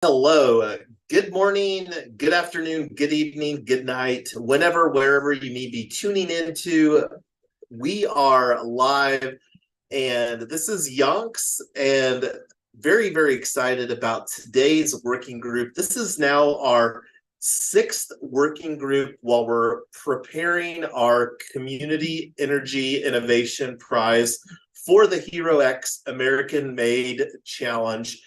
Hello, good morning, good afternoon, good evening, good night, whenever, wherever you may be tuning into. We are live, and this is Yonks, and very, very excited about today's working group. This is now our sixth working group while we're preparing our Community Energy Innovation Prize for the HeroX American Made Challenge,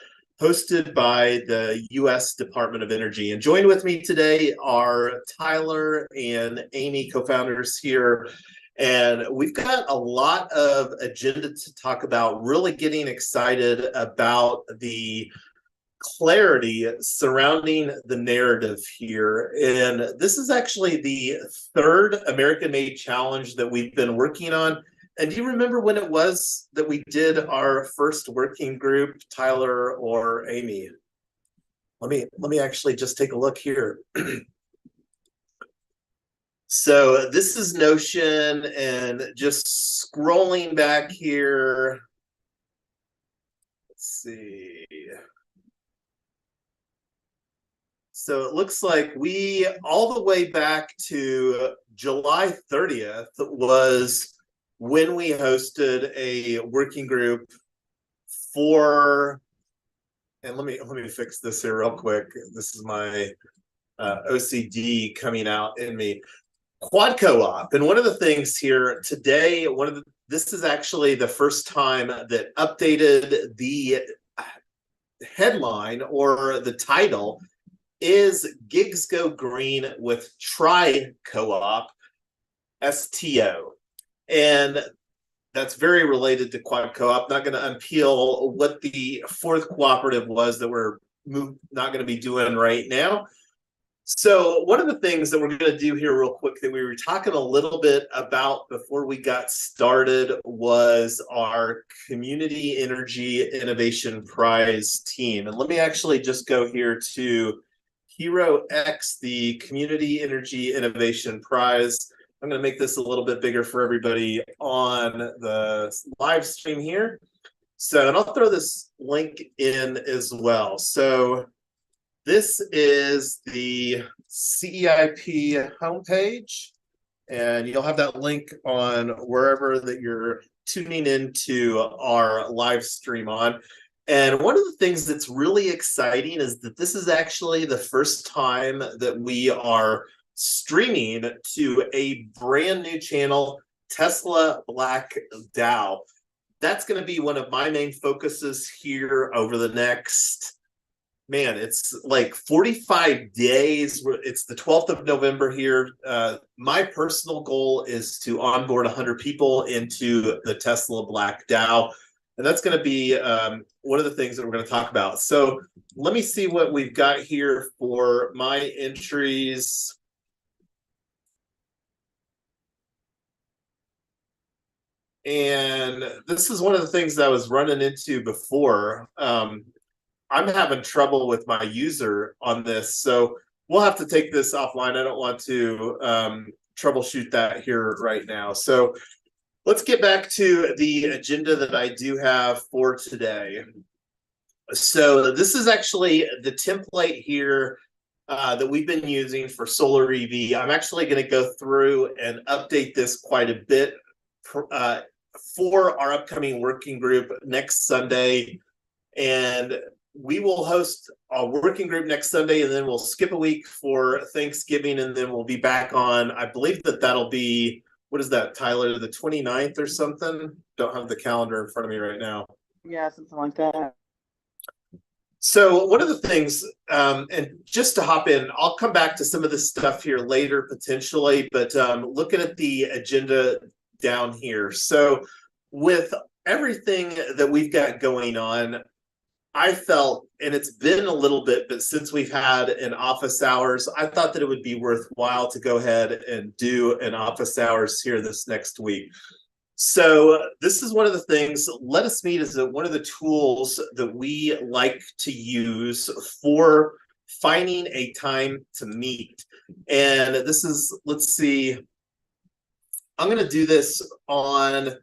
hosted by the U.S. Department of Energy. And joined with me today are Tyler and Amy, co-founders here. And we've got a lot of agenda to talk about, really getting excited about the clarity surrounding the narrative here. And this is actually the third American Made Challenge that we've been working on. And do you remember when it was that we did our first working group, Tyler or Amy? Let me actually just take a look here. So this is Notion, and just scrolling back here. Let's see. So it looks like we, all the way back to July 30th was when we hosted a working group for, and let me fix this here real quick. This is my OCD coming out in me. Quad co-op. And one of the things here today, this is actually the first time that updated the headline or the title is Gigs Go Green with Tri Co-op STO. And that's very related to Quad Co-op. Not going to unpeel what the fourth cooperative was that we're not going to be doing right now. So one of the things that we're going to do here real quick that we were talking a little bit about before we got started was our Community Energy Innovation Prize team. And let me actually just go here to HeroX, the Community Energy Innovation Prize. I'm going to make this a little bit bigger for everybody on the live stream here. So, and I'll throw this link in as well. So this is the CEIP homepage, and you'll have that link on wherever that you're tuning into our live stream on. And one of the things that's really exciting is that this is actually the first time that we are streaming to a brand new channel, Tesla Black DAO. That's going to be one of my main focuses here over the next, man, it's like 45 days. It's the 12th of November here. My personal goal is to onboard 100 people into the Tesla Black DAO. And that's going to be one of the things that we're going to talk about. So let me see what we've got here for my entries. And this is one of the things that I was running into before. I'm having trouble with my user on this, so we'll have to take this offline. I don't want to troubleshoot that here right now. So let's get back to the agenda that I do have for today. So this is actually the template here that we've been using for solar EV. I'm actually going to go through and update this quite a bit for our upcoming working group next Sunday. And we will host a working group next Sunday, and then we'll skip a week for Thanksgiving, and then we'll be back on, I believe that'll be, what is that, Tyler, the 29th or something? Don't have the calendar in front of me right now. Yeah, something like that. So one of the things, and just to hop in, I'll come back to some of this stuff here later potentially, but looking at the agenda down here. So with everything that we've got going on, I felt, and it's been a little bit, but since we've had an office hours, I thought that it would be worthwhile to go ahead and do an office hours here this next week. So this is one of the things, Let Us Meet is one of the tools that we like to use for finding a time to meet. And this is, let's see, I'm going to do this on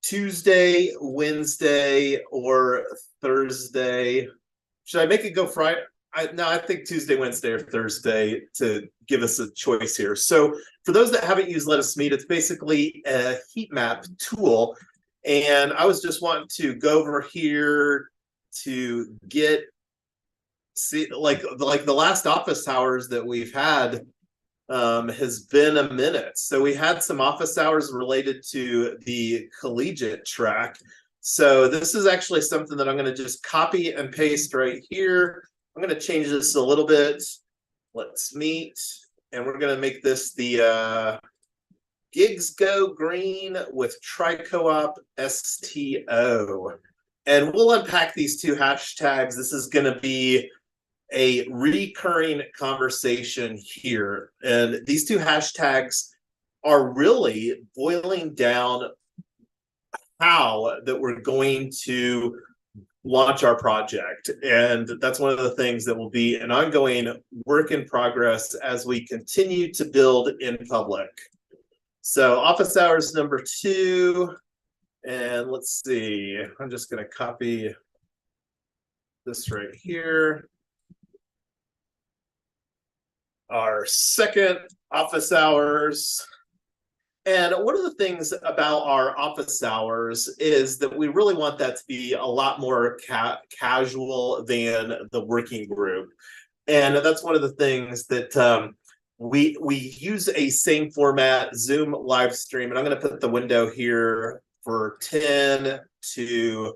Tuesday, Wednesday, or Thursday. Should I make it go Friday? No, I think Tuesday, Wednesday, or Thursday to give us a choice here. So for those that haven't used Let Us Meet, it's basically a heat map tool. And I was just wanting to go over here to see like the last office hours that we've had has been a minute. So we had some office hours related to the collegiate track. So this is actually something that I'm going to just copy and paste right here. I'm going to change this a little bit. Let's meet. And we're going to make this the Gigs Go Green with Tri-Co-op STO. And we'll unpack these two hashtags. This is going to be a recurring conversation here. And these two hashtags are really boiling down how that we're going to launch our project. And that's one of the things that will be an ongoing work in progress as we continue to build in public. So office hours number 2. And let's see, I'm just going to copy this right here. Our second office hours. And one of the things about our office hours is that we really want that to be a lot more casual than the working group. And that's one of the things that we use a same format Zoom live stream. And I'm going to put the window here for 10 to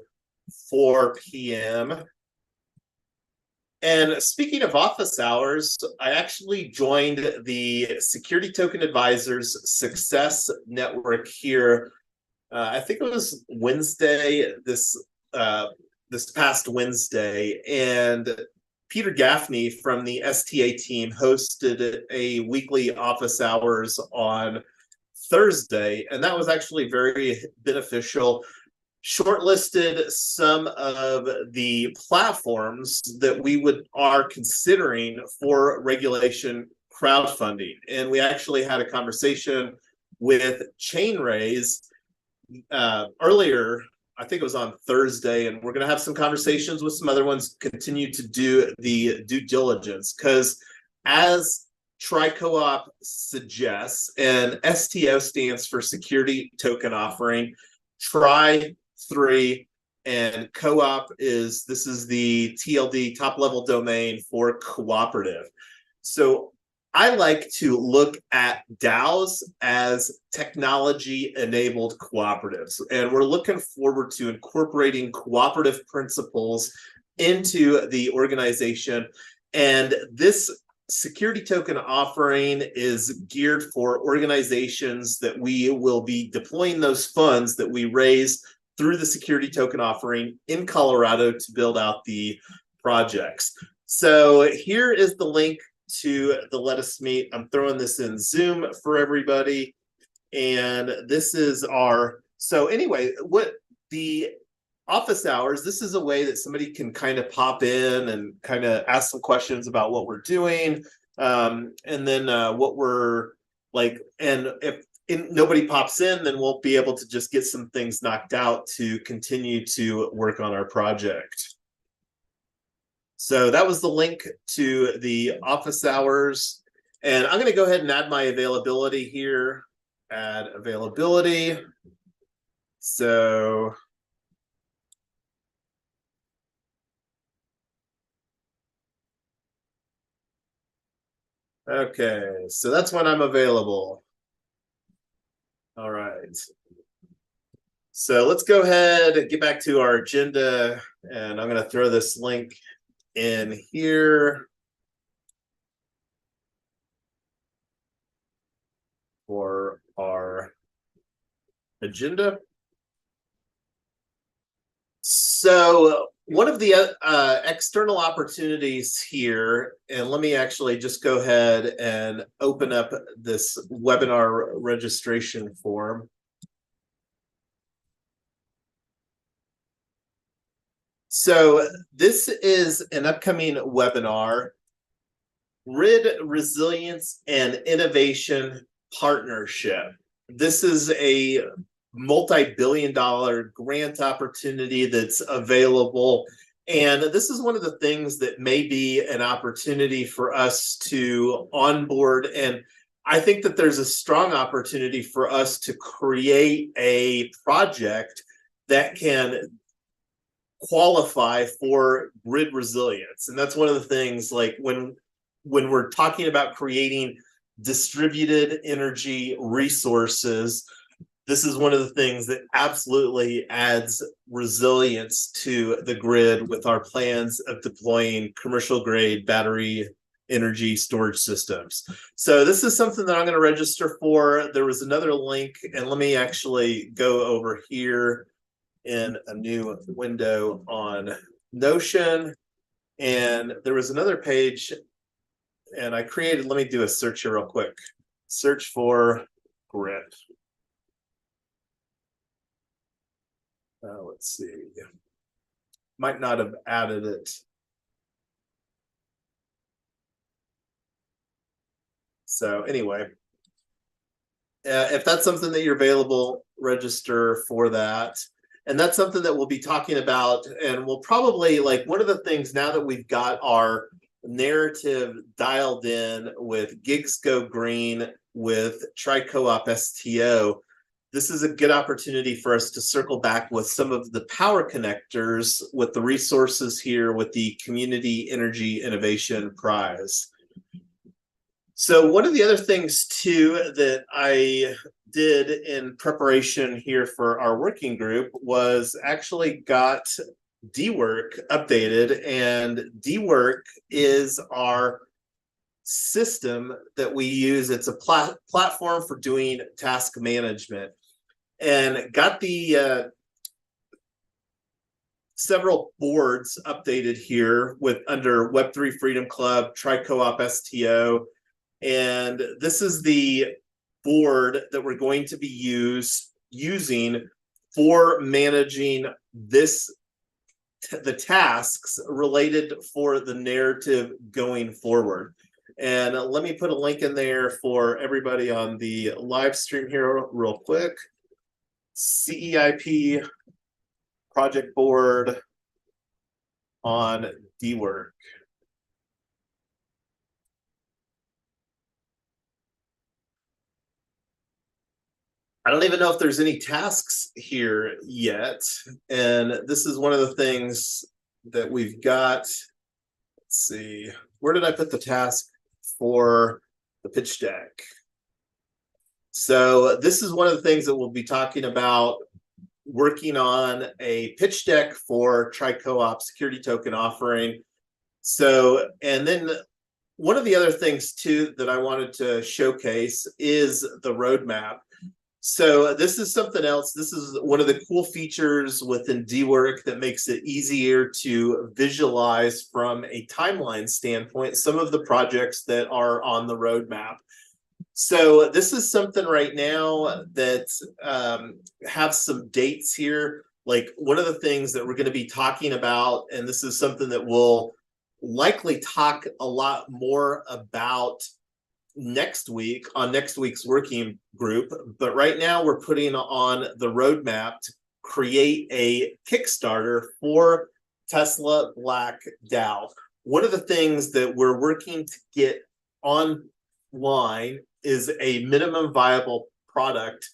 4 p.m. And speaking of office hours, I actually joined the Security Token Advisors Success Network here. I think it was Wednesday, this past Wednesday, and Peter Gaffney from the STA team hosted a weekly office hours on Thursday, and that was actually very beneficial. Shortlisted some of the platforms that we are considering for regulation crowdfunding. And we actually had a conversation with Chainraise earlier, I think it was on Thursday, and we're going to have some conversations with some other ones, continue to do the due diligence, because as Tri-Co-op suggests, and STO stands for Security Token Offering, Tri-3, and co-op is the TLD, top level domain for cooperative. So I like to look at DAOs as technology enabled cooperatives, and we're looking forward to incorporating cooperative principles into the organization. And this security token offering is geared for organizations that we will be deploying those funds that we raise through the security token offering in Colorado to build out the projects. So here is the link to the Let Us Meet. I'm throwing this in Zoom for everybody. And this is so anyway, what the office hours, this is a way that somebody can kind of pop in and kind of ask some questions about what we're doing. And then what we're like, and if nobody pops in, then we'll be able to just get some things knocked out to continue to work on our project. So that was the link to the office hours. And I'm going to go ahead and add my availability here. Add availability. So okay, so that's when I'm available. All right. So let's go ahead and get back to our agenda, and I'm going to throw this link in here for our agenda. So one of the external opportunities here, and let me actually just go ahead and open up this webinar registration form. So this is an upcoming webinar, Grid Resilience and Innovation Partnership. This is a multi-billion-dollar grant opportunity that's available, And this is one of the things that may be an opportunity for us to onboard. And I think that there's a strong opportunity for us to create a project that can qualify for grid resilience. And that's one of the things, like when we're talking about creating distributed energy resources, this is one of the things that absolutely adds resilience to the grid with our plans of deploying commercial grade battery energy storage systems. So this is something that I'm going to register for. There was another link, and let me actually go over here in a new window on Notion. And there was another page, and I created, let me do a search here real quick. Search for grid. Let's see. Might not have added it. So anyway, if that's something that you're available, register for that. And that's something that we'll be talking about. And we'll probably, like, one of the things now that we've got our narrative dialed in with Gigs Go Green, with Tri-Co-op STO, this is a good opportunity for us to circle back with some of the power connectors with the resources here with the Community Energy Innovation Prize. So one of the other things too that I did in preparation here for our working group was actually got DWork updated, and DWork is our system that we use. It's a platform for doing task management, and got the several boards updated here with under Web3 Freedom Club, Tri-Co-op STO. And this is the board that we're going to be using for managing the tasks related for the narrative going forward. And let me put a link in there for everybody on the live stream here real quick. CEIP project board on DWork. I don't even know if there's any tasks here yet. And this is one of the things that we've got. Let's see, where did I put the task for the pitch deck? So this is one of the things that we'll be talking about, working on a pitch deck for Tri-Co-op security token offering. So, and then one of the other things too that I wanted to showcase is the roadmap. So this is something else. This is one of the cool features within DWork that makes it easier to visualize from a timeline standpoint some of the projects that are on the roadmap. So this is something right now that have some dates here. Like one of the things that we're going to be talking about, and this is something that we'll likely talk a lot more about next week on next week's working group. But right now we're putting on the roadmap to create a Kickstarter for Tesla Black DAO. One of the things that we're working to get online is a minimum viable product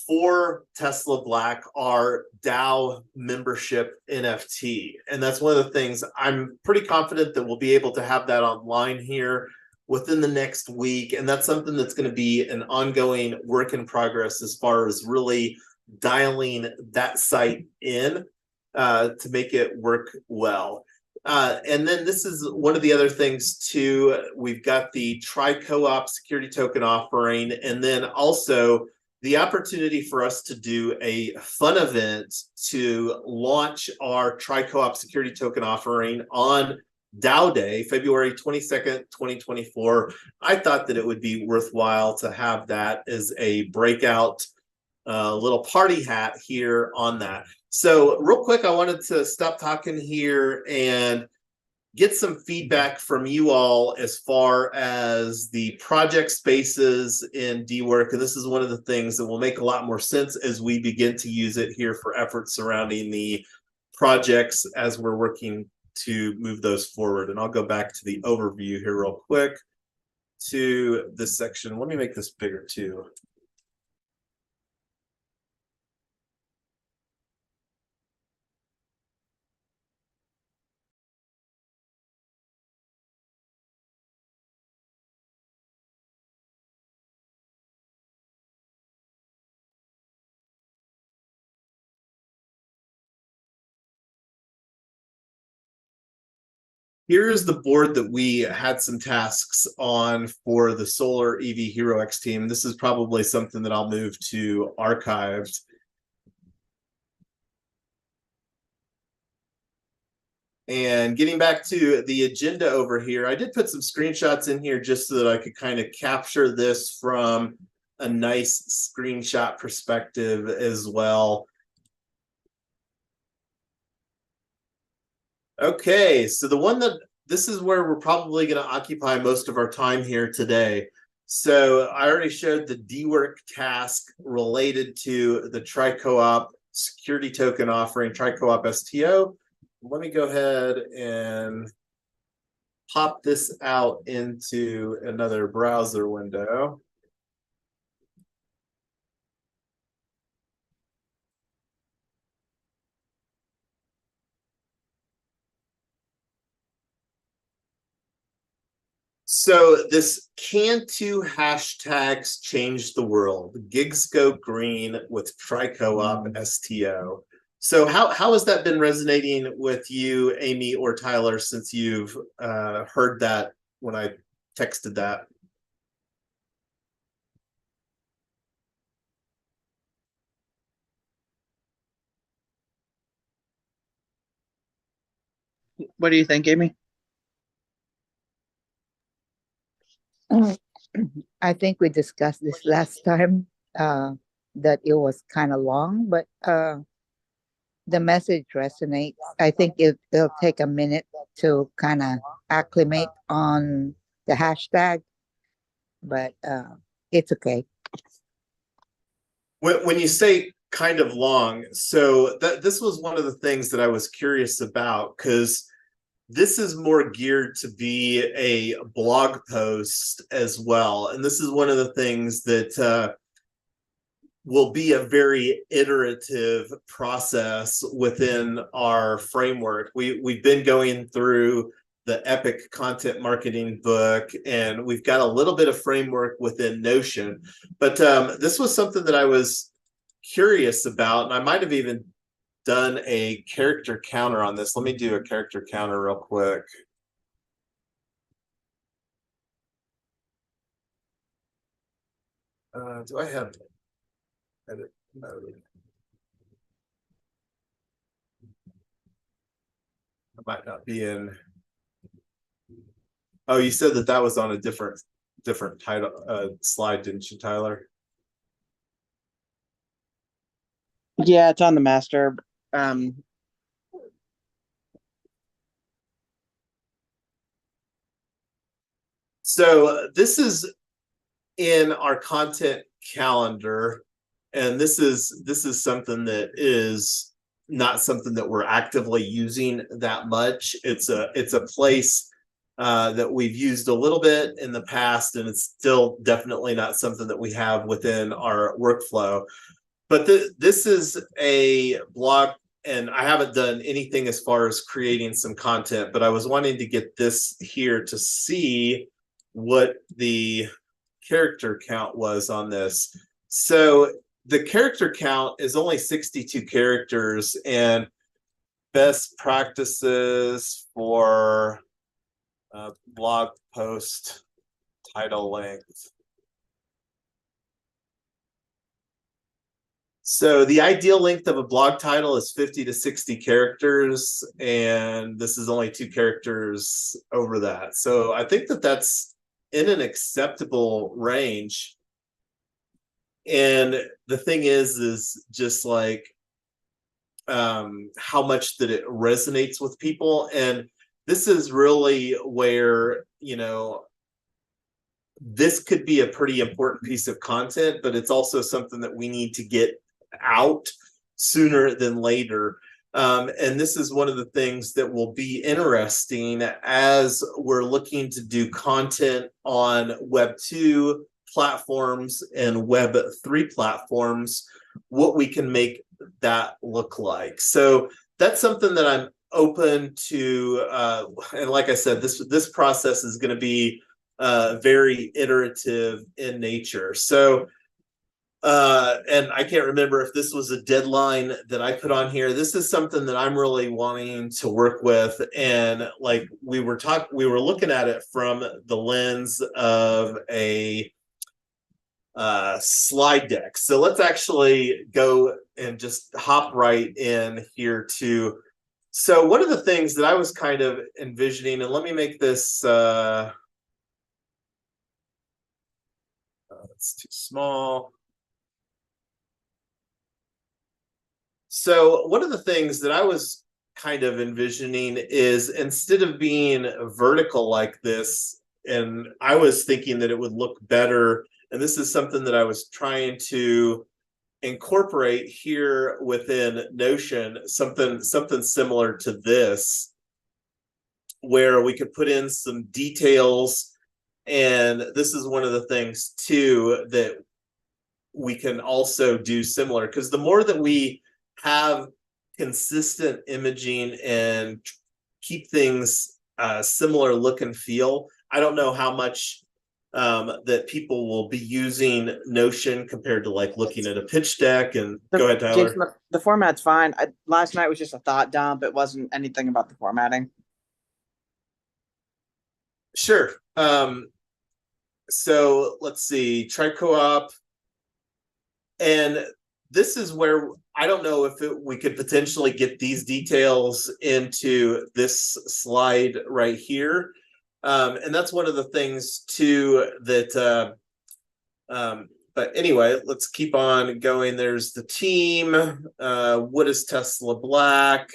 for Tesla Black, our DAO membership NFT. And that's one of the things I'm pretty confident that we'll be able to have that online here within the next week. And that's something that's going to be an ongoing work in progress as far as really dialing that site in to make it work well. And then this is one of the other things too. We've got the Tri-Co-op security token offering, and then also the opportunity for us to do a fun event to launch our Tri-Co-op security token offering on DAO Day, February 22nd, 2024. I thought that it would be worthwhile to have that as a breakout little party hat here on that. So real quick, I wanted to stop talking here and get some feedback from you all as far as the project spaces in DWork. And this is one of the things that will make a lot more sense as we begin to use it here for efforts surrounding the projects as we're working to move those forward. And I'll go back to the overview here real quick to this section. Let me make this bigger too. Here's the board that we had some tasks on for the solar EV HeroX team. This is probably something that I'll move to archived. And getting back to the agenda over here, I did put some screenshots in here just so that I could kind of capture this from a nice screenshot perspective as well. Okay, so this is where we're probably going to occupy most of our time here today. So I already showed the DWork task related to the TriCoop security token offering, TriCoop STO. Let me go ahead and pop this out into another browser window. So this can-to hashtags change the world. Gigs go green with TriCoop STO. So how has that been resonating with you, Amy or Tyler, since you've heard that when I texted that? What do you think, Amy? I think we discussed this last time, that it was kind of long, but the message resonates. I think it'll take a minute to kind of acclimate on the hashtag, but it's okay. When you say kind of long, so this was one of the things that I was curious about, because this is more geared to be a blog post as well. And this is one of the things that will be a very iterative process within our framework. We've been going through the Epic content marketing book, and we've got a little bit of framework within Notion. But this was something that I was curious about, and I might have even done a character counter on this. Let me do a character counter real quick. Do I have edit mode? I might not be in. Oh, you said that was on a different title slide, didn't you, Tyler? Yeah, it's on the master. So this is in our content calendar, and this is something that is not something that we're actively using that much. It's a place that we've used a little bit in the past, and it's still definitely not something that we have within our workflow. But this is a blog, and I haven't done anything as far as creating some content, but I was wanting to get this here to see what the character count was on this. So the character count is only 62 characters, and best practices for blog post title length. So the ideal length of a blog title is 50 to 60 characters, and this is only 2 characters over that. So I think that that's in an acceptable range. And the thing is just like how much that it resonates with people. And this is really where, this could be a pretty important piece of content, but it's also something that we need to get out sooner than later. And this is one of the things that will be interesting as we're looking to do content on Web2 platforms and Web3 platforms, what we can make that look like. So that's something that I'm open to. And like I said, this process is going to be very iterative in nature. So and I can't remember if this was a deadline that I put on here. This is something that I'm really wanting to work with. And like we were looking at it from the lens of a slide deck. So let's actually go and just hop right in here to. So one of the things that I was kind of envisioning, and let me make this, that's too small. So one of the things that I was kind of envisioning is instead of being vertical like this, and I was thinking that it would look better, and this is something that I was trying to incorporate here within Notion, something similar to this, where we could put in some details. And this is one of the things too that we can also do similar, because the more that we have consistent imaging and keep things similar look and feel, I don't know how much that people will be using Notion compared to like looking at a pitch deck. And go ahead, Tyler. Jason, the format's fine. Last night was just a thought dump. It wasn't anything about the formatting. Sure. So let's see, try co-op. And this is where I don't know if we could potentially get these details into this slide right here. And that's one of the things too that, but anyway, let's keep on going. There's the team. What is Tesla Black?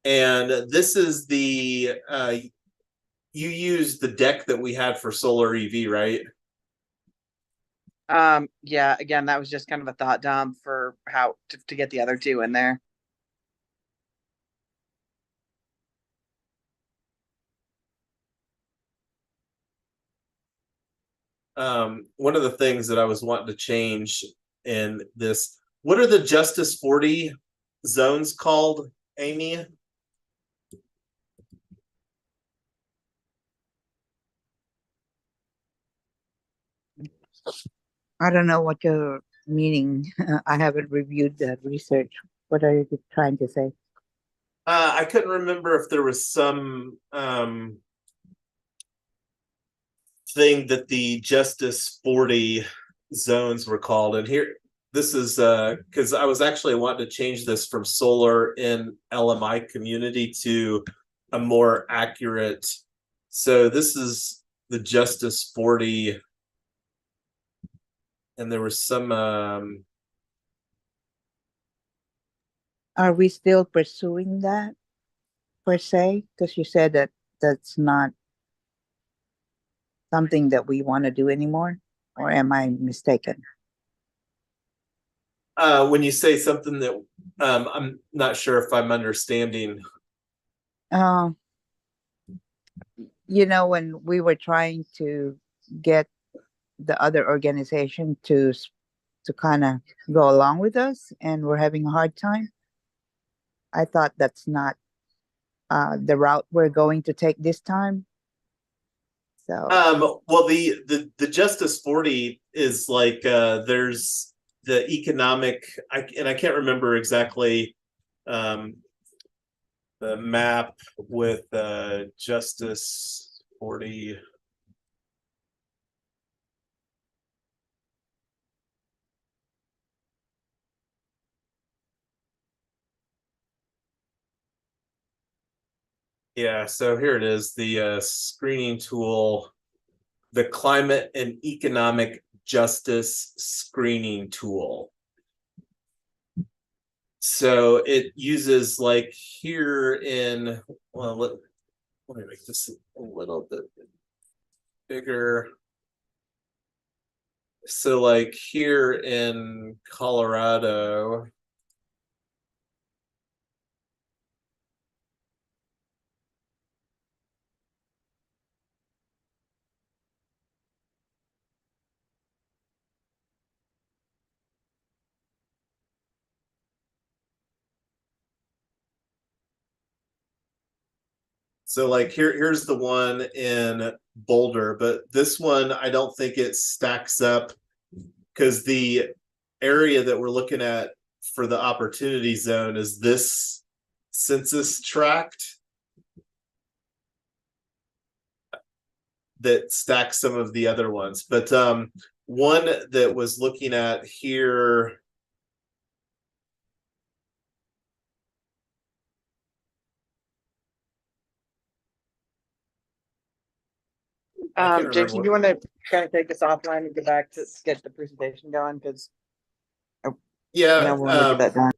And this is the, you use the deck that we had for Solar EV, right? Yeah, again, that was just kind of a thought dump for how to get the other two in there. One of the things that I was wanting to change in this, what are the Justice 40 zones called, Amy? I don't know what you're meaning. I haven't reviewed the research. What are you trying to say? I couldn't remember if there was some thing that the Justice 40 zones were called. And here, this is because I was actually wanting to change this from solar in LMI community to a more accurate. So this is the Justice 40. And there was some Are we still pursuing that per se? Because you said that that's not something that we want to do anymore, or am I mistaken? when you say something that I'm not sure if I'm understanding. Uh, when we were trying to get the other organization to kind of go along with us, and we're having a hard time. I thought that's not the route we're going to take this time. So Well, the Justice 40 is like there's the economic, and I can't remember exactly the map with Justice 40. Yeah, so here it is, the screening tool, the Climate and Economic Justice Screening Tool. So it uses like here in, well, let me make this a little bit bigger. So like here in Colorado, so like here's the one in Boulder, but this one I don't think it stacks up because the area that we're looking at for the opportunity zone is this census tract that stacks some of the other ones. But one that was looking at here, I can't remember Jason, do you want to kind of take this offline and get back to get the presentation going? Because yeah, we'll get that done.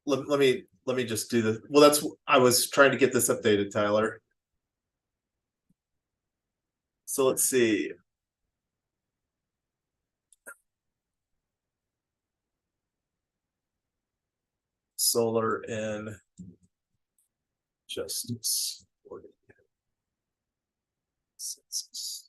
let me just do this. Well, that's I was trying to get this updated, Tyler. So let's see. Solar and justice. Census.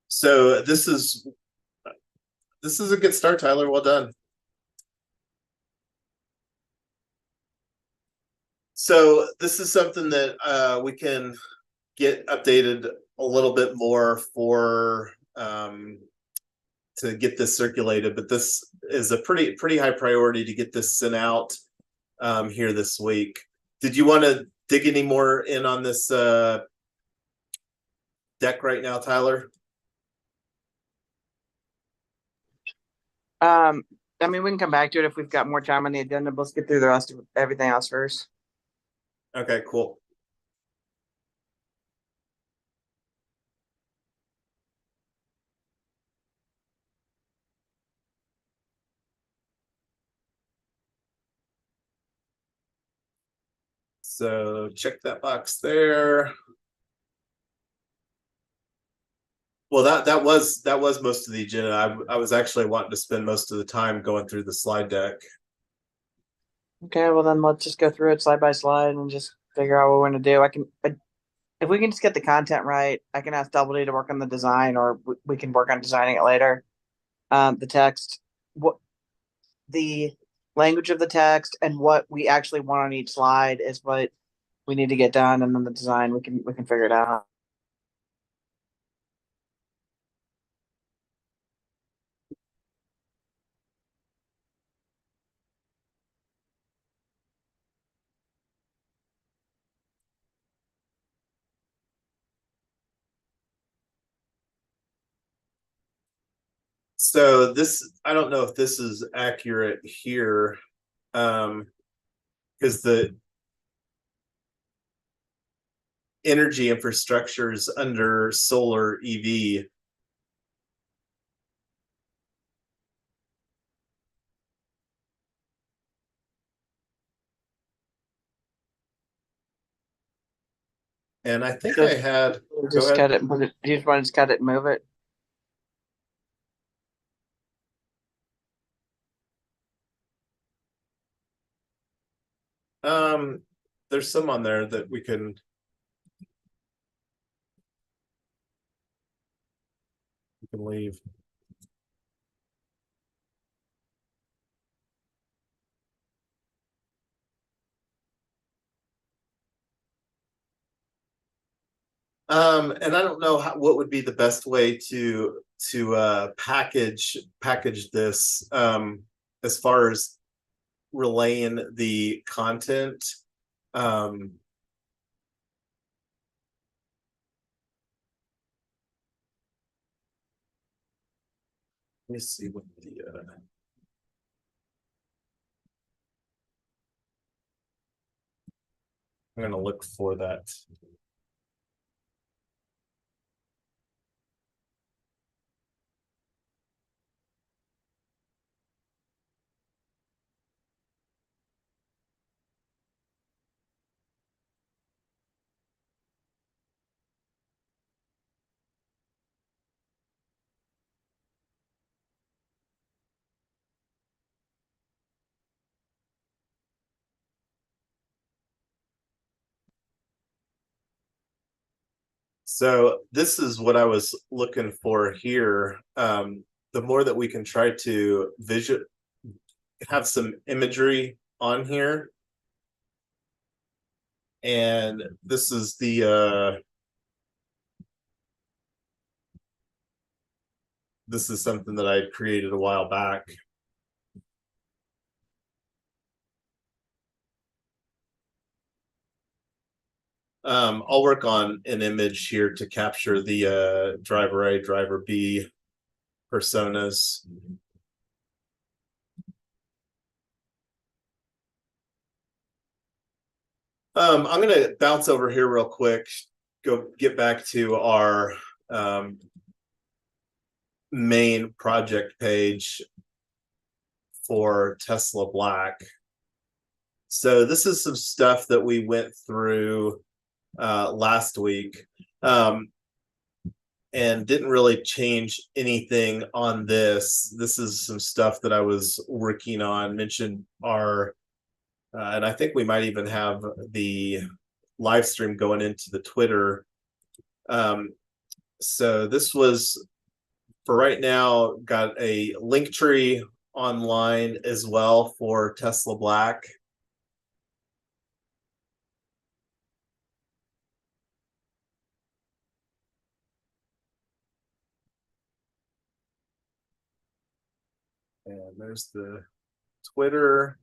So this is a good start, Tyler. Well done. So this is something that we can get updated a little bit more for to get this circulated, but this is a pretty high priority to get this sent out here this week. Did you want to dig any more in on this deck right now, Tyler? I mean, we can come back to it if we've got more time on the agenda. But let's get through the rest of everything else first. Okay, cool. So check that box there. Well, that was most of the agenda. I was actually wanting to spend most of the time going through the slide deck. Okay, well then let's just go through it slide by slide and just figure out what we're going to do. If we can just get the content right, I can ask Double D to work on the design, or we can work on designing it later. The text, what the language of the text, and what we actually want on each slide is what we need to get done, and then the design we can figure it out. So this, I don't know if this is accurate here, because the energy infrastructure is under solar EV. And I think I had, Just cut it. You just want to just cut it and move it. there's some on there that we can leave. And I don't know what would be the best way to package this as far as relaying the content. Let me see what the I'm gonna look for that. So this is what I was looking for here. The more that we can try to have some imagery on here. And this is this is something that I created a while back. I'll work on an image here to capture the driver A, driver B personas. I'm gonna bounce over here real quick, go get back to our main project page for Tesla Black. So this is some stuff that we went through last week, and didn't really change anything on this. This is some stuff that I was working on, mentioned our and I think we might even have the live stream going into the Twitter. So this was, for right now, got a link tree online as well for Tesla Black. And there's the Twitter.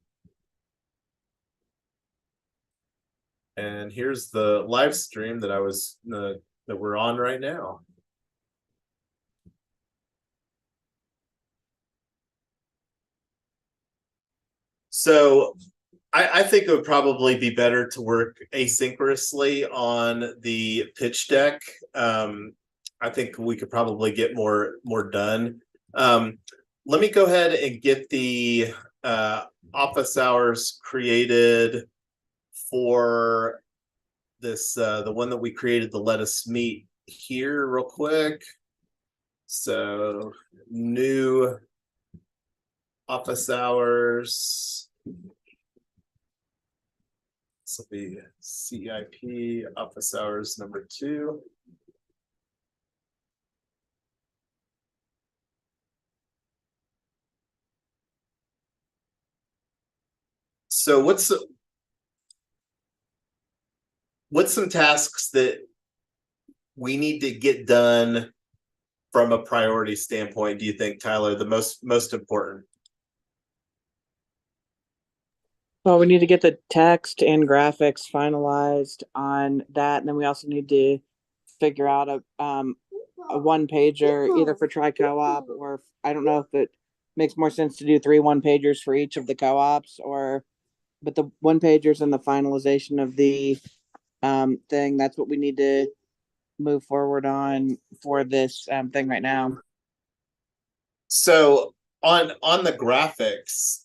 And here's the live stream that I was that we're on right now. So I think it would probably be better to work asynchronously on the pitch deck. I think we could probably get more done. Let me go ahead and get the office hours created for this, the one that we created, the Let Us Meet here real quick. So new office hours. This will be CEIP office hours number 2. So what's some tasks that we need to get done from a priority standpoint, do you think, Tyler, the most important? Well, we need to get the text and graphics finalized on that, and then we also need to figure out a one pager either for try co-op, or I don't know if it makes more sense to do 3 1-pagers for each of the co-ops, or but the 1-pagers and the finalization of the thing, that's what we need to move forward on for this thing right now. So on the graphics,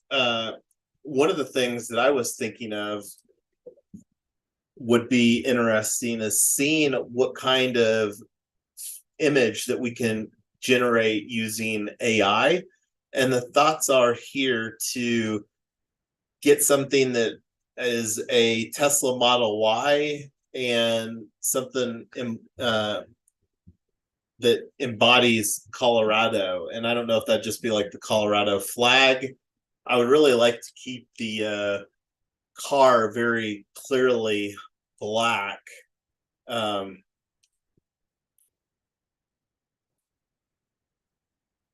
one of the things that I was thinking of would be interesting is seeing what kind of image that we can generate using AI. And the thoughts are here to get something that is a Tesla Model Y and something that embodies Colorado. And I don't know if that'd just be like the Colorado flag. I would really like to keep the car very clearly black.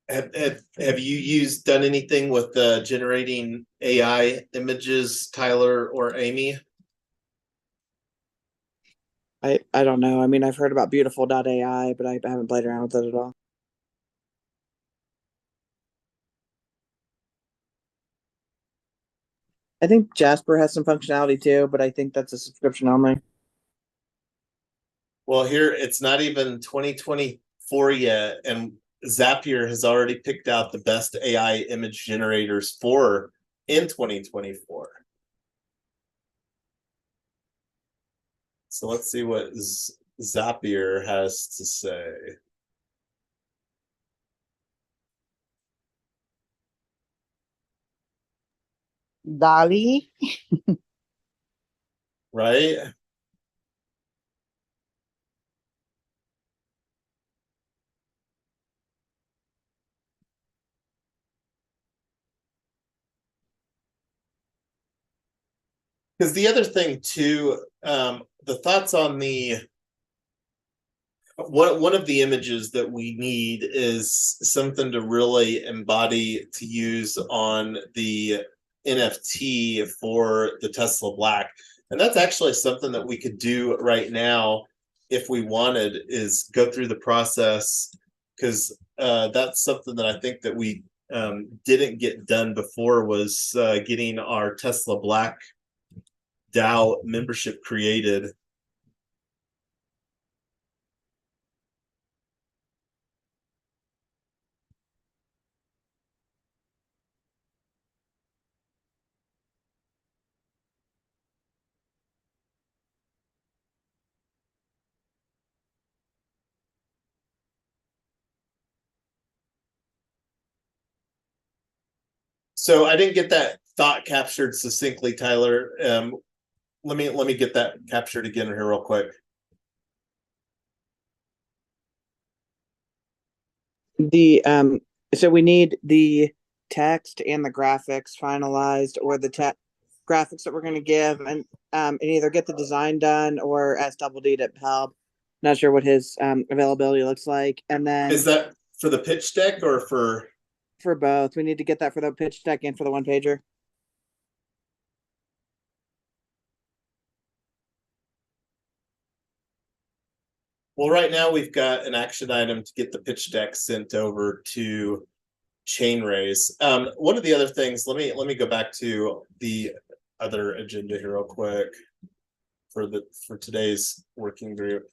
Have you done anything with generating AI images, Tyler or Amy? I don't know. I mean, I've heard about beautiful.ai, but I haven't played around with it at all. I think Jasper has some functionality too, but I think that's a subscription only. Well, here it's not even 2024 yet, and Zapier has already picked out the best AI image generators for in 2024. So let's see what Zapier has to say. Dolly. Right? Because the other thing too, the thoughts on the one of the images that we need is something to really embody to use on the NFT for the Tesla Black. And that's actually something that we could do right now if we wanted, is go through the process, because that's something that I think that we didn't get done before, was getting our Tesla Black DAO membership created. So I didn't get that thought captured succinctly, Tyler. Let me get that captured again here real quick. The so we need the text and the graphics finalized, or the graphics that we're going to give, and either get the design done or ask Double D to help. Not sure what his availability looks like. And then, is that for the pitch deck or for both? We need to get that for the pitch deck and for the one pager. Well, right now we've got an action item to get the pitch deck sent over to Chainraise. One of the other things, let me go back to the other agenda here real quick for today's working group.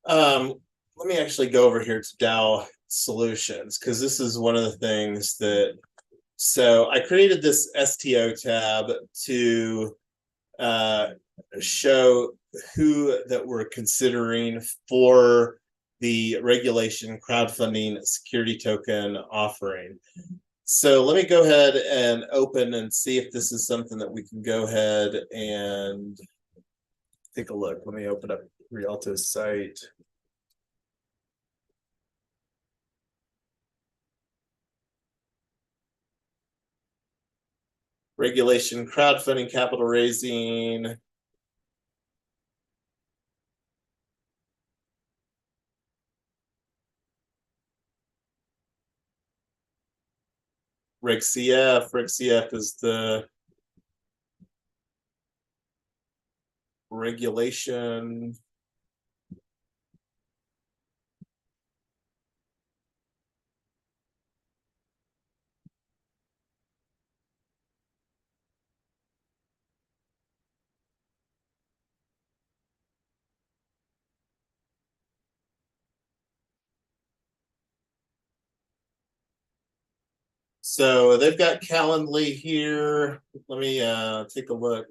Let me actually go over here to DAO solutions, because this is one of the things that, so I created this STO tab to show who that we're considering for the regulation crowdfunding security token offering. So let me go ahead and open and see if this is something that we can go ahead and take a look. Let me open up Rialto's site. Regulation, crowdfunding, capital raising. RegCF is the regulation. So they've got Calendly here. Let me take a look.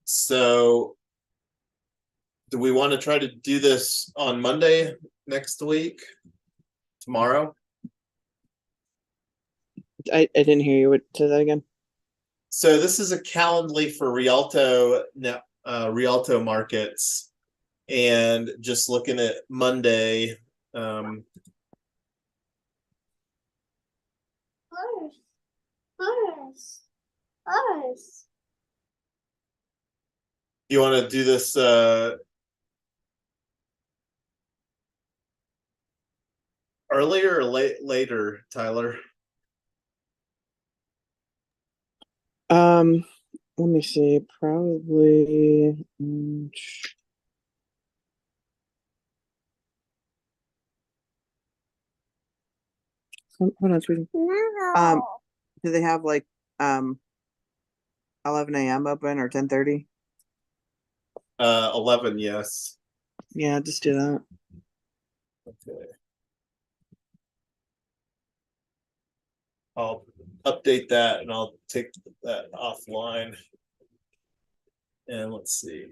So do we want to try to do this on Monday next week? Tomorrow? I didn't hear you. Say that again. So this is a Calendly for Rialto markets, and just looking at Monday. You want to do this earlier or later, Tyler? Let me see. Probably. Hold on, sweetie. No. Do they have like 11 a.m. open or 10:30? 11, yes. Yeah, just do that. Okay. I'll update that and I'll take that offline. And let's see.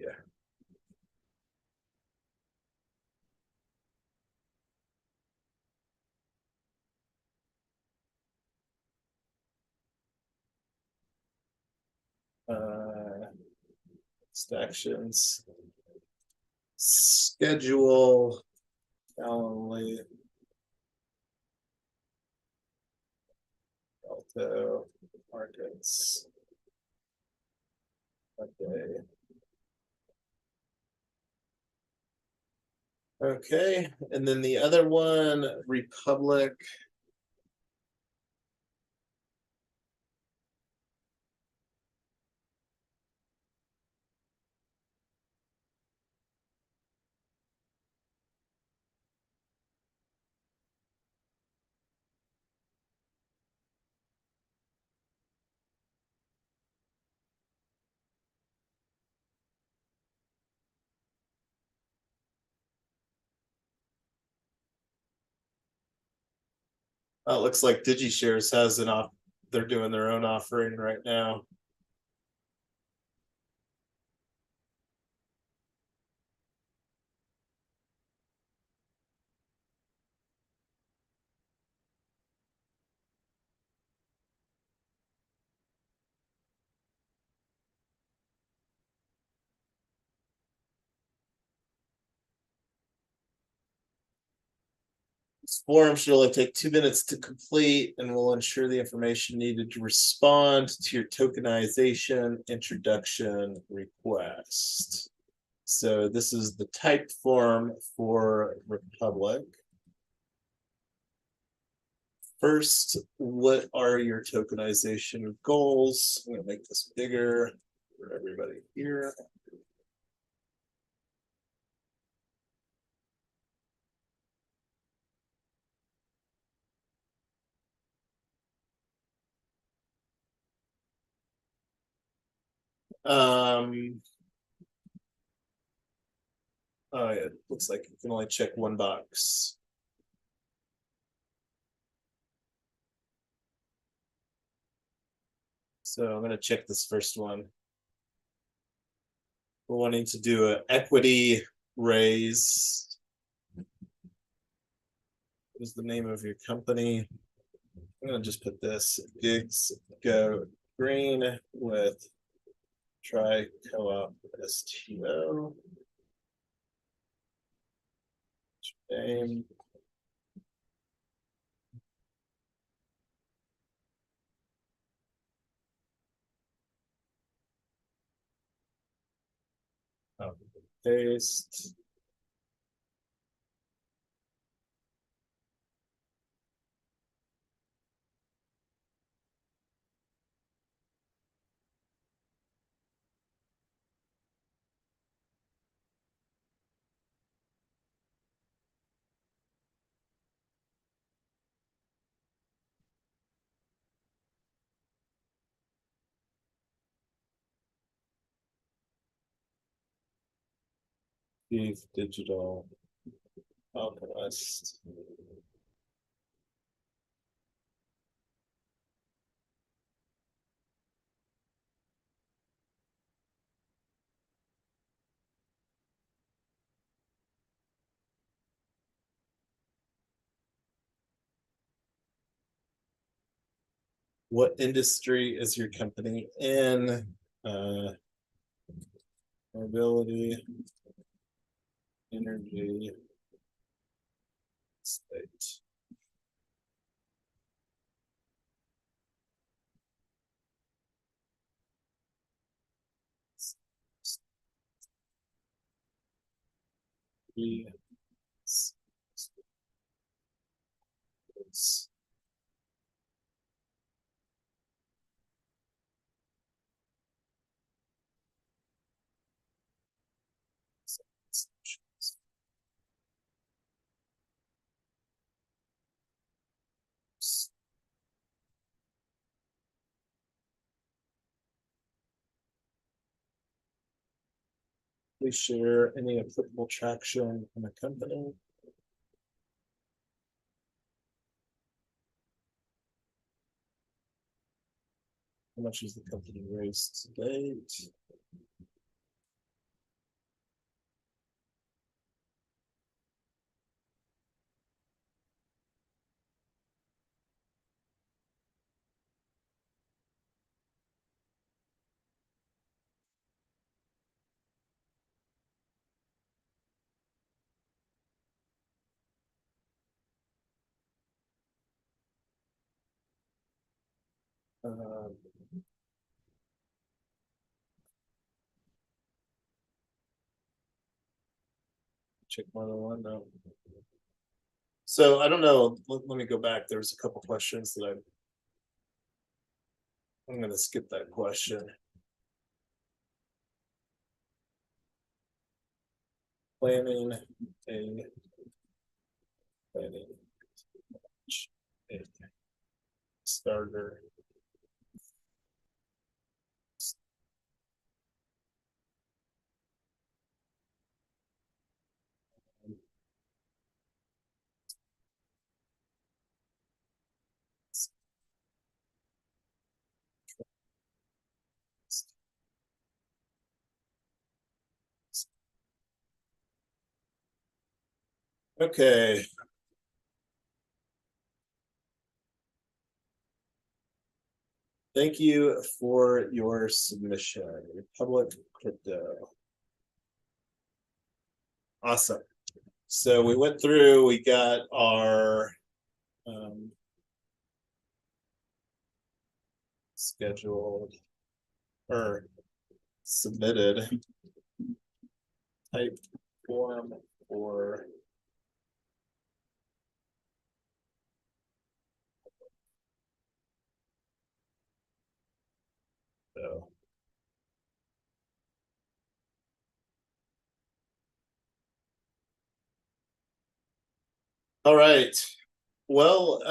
actions. Schedule. Calendly. Alto. Markets. Okay. Okay, and then the other one, Republic. It looks like DigiShares has an off. They're doing their own offering right now. This form should only take 2 minutes to complete and will ensure the information needed to respond to your tokenization introduction request. So this is the type form for Republic. First, what are your tokenization goals? I'm going to make this bigger for everybody here. Oh, it looks like you can only check one box. So I'm going to check this first one. We're wanting to do an equity raise. What is the name of your company? I'm going to just put this gigs go green with try co-op STO. Name. Paste. Chief Digital Alchemist. What industry is your company in? Mobility, energy, state. Please share any applicable traction in the company. How much is the company raised to date? Check 101 now. So I don't know. Let me go back. There's a couple questions that I'm going to skip that question. Planning a starter. Okay. Thank you for your submission, Republic Crypto. Awesome. So we went through, we got our scheduled or submitted type form for so. All right. Well,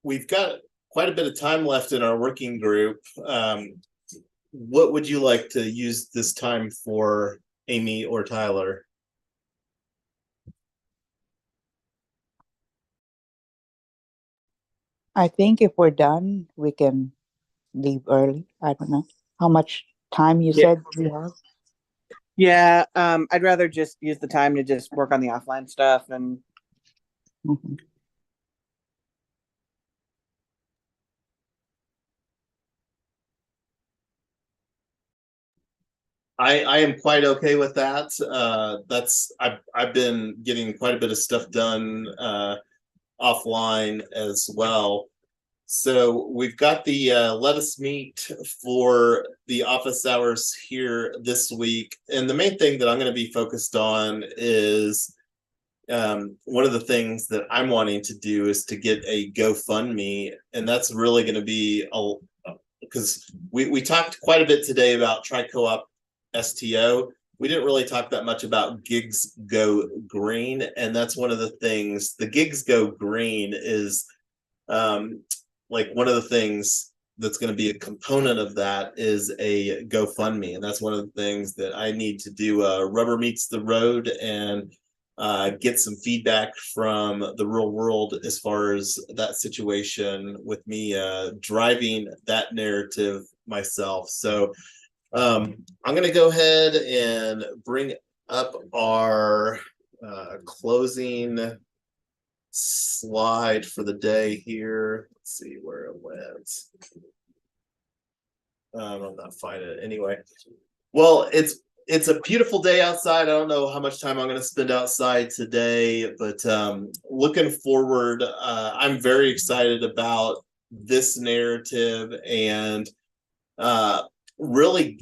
we've got quite a bit of time left in our working group. What would you like to use this time for, Amy or Tyler? I think if we're done, we can leave early. I don't know how much time you said we have. Yeah, I'd rather just use the time to just work on the offline stuff and Mhm. I am quite okay with that. I've been getting quite a bit of stuff done offline as well. So we've got the let us meet for the office hours here this week, and the main thing that I'm going to be focused on is one of the things that I'm wanting to do is to get a GoFundMe, and that's really going to be because we talked quite a bit today about Tri-Co-op STO. We didn't really talk that much about Gigs Go Green, and that's one of the things. The Gigs Go Green is like one of the things that's going to be a component of that is a GoFundMe, and that's one of the things that I need to do. Rubber meets the road, and get some feedback from the real world as far as that situation with me driving that narrative myself. So I'm going to go ahead and bring up our closing slide for the day here. Let's see where it went. I'm not finding it anyway. Well, it's a beautiful day outside. I don't know how much time I'm going to spend outside today, but looking forward, I'm very excited about this narrative, and really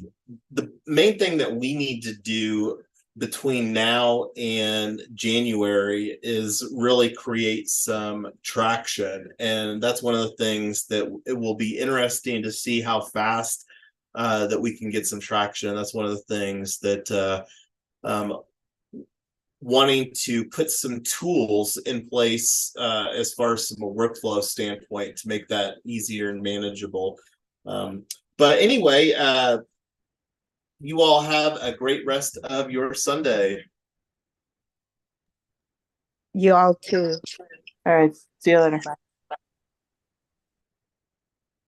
the main thing that we need to do between now and January is really create some traction. And that's one of the things that it will be interesting to see how fast that we can get some traction. That's one of the things that wanting to put some tools in place as far as from a workflow standpoint to make that easier and manageable. But anyway, you all have a great rest of your Sunday. You all too. all right. See you later.